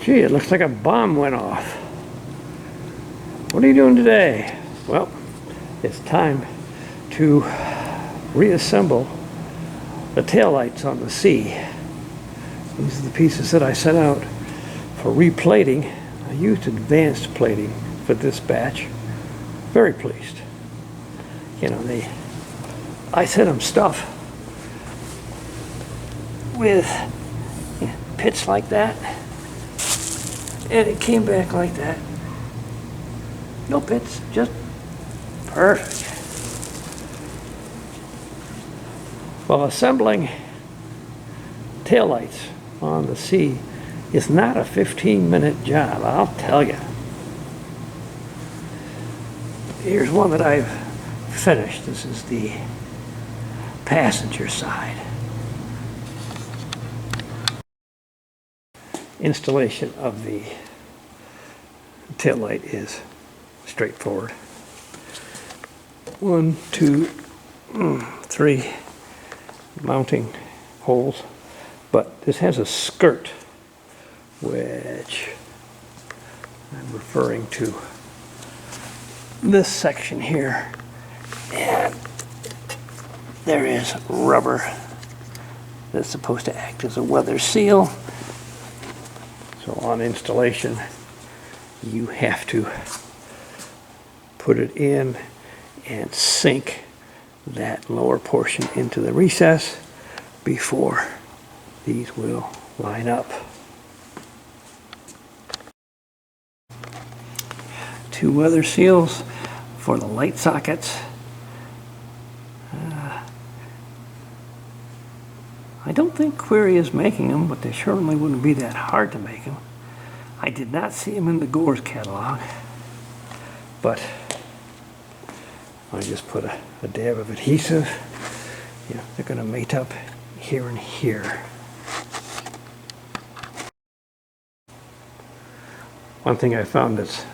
Gee, it looks like a bomb went off. What are you doing today? Well, it's time to reassemble the taillights on the C. These are the pieces that I sent out for replating. I used advanced plating for this batch. Very pleased. You know, I sent them stuff with pits like that, and it came back like that. No pits, just perfect. Well, assembling taillights on the C is not a 15-minute job, I'll tell you. Here's one that I've finished. This is the passenger side. Installation of the taillight is straightforward. 1, 2, 3 mounting holes, but this has a skirt, which I'm referring to this section here, and there is rubber that's supposed to act as a weather seal. So on installation, you have to put it in and sink that lower portion into the recess before these will line up. 2 weather seals for the light sockets. I don't think Query is making them, but they certainly wouldn't be that hard to make them. I did not see them in the Gore's catalog, but I just put a dab of adhesive. You know, they're going to mate up here and here. One thing I found that's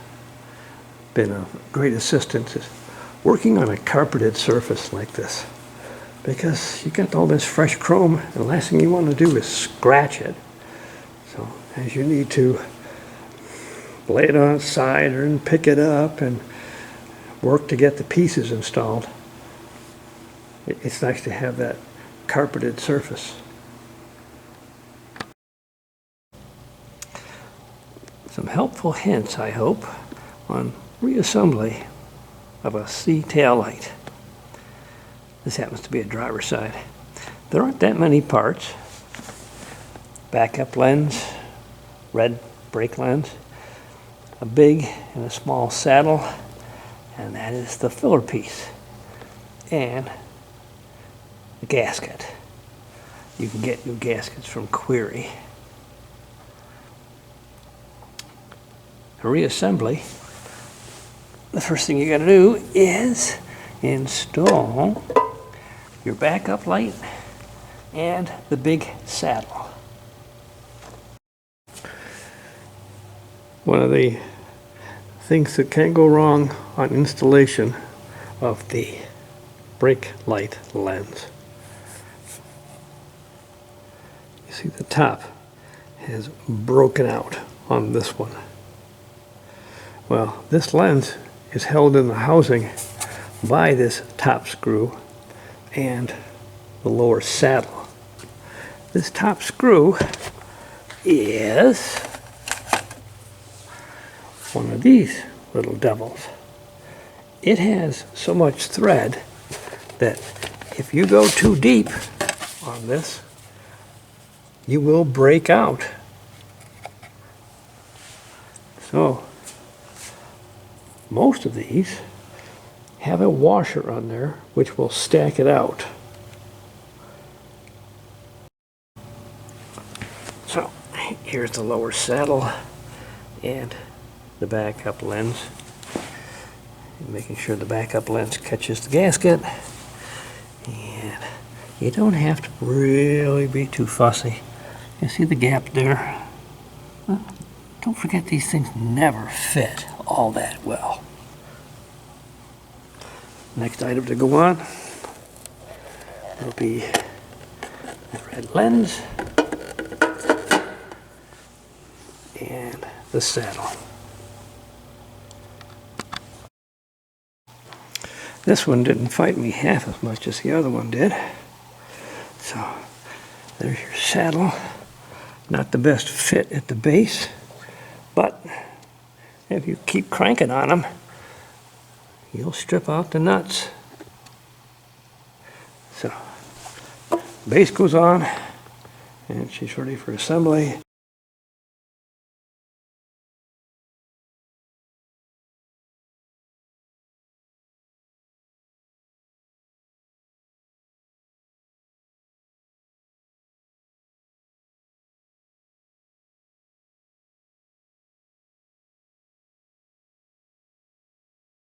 been a great assistance is working on a carpeted surface like this, because you got all this fresh chrome and the last thing you want to do is scratch it. So as you need to lay it on its side and pick it up and work to get the pieces installed, it's nice to have that carpeted surface. Some helpful hints, I hope, on reassembly of a C taillight. This happens to be a driver's side. There aren't that many parts. Backup lens, red brake lens, a big and a small saddle, and that is the filler piece, and the gasket. You can get new gaskets from Query. A reassembly, the first thing you got to do is install your backup light and the big saddle. One of the things that can go wrong on installation of the brake light lens. You see the top has broken out on this one. Well, this lens is held in the housing by this top screw and the lower saddle. This top screw is one of these little devils. It has so much thread that if you go too deep on this, you will break out. So most of these have a washer on there which will stack it out. So here's the lower saddle and the backup lens. And making sure the backup lens catches the gasket. And you don't have to really be too fussy. You see the gap there? Well, don't forget these things never fit all that well. Next item to go on will be the red lens and and the saddle. This one didn't fight me half as much as the other one did. So there's your saddle. Not the best fit at the base, but if you keep cranking on them, you'll strip out the nuts. So base goes on, and she's ready for assembly.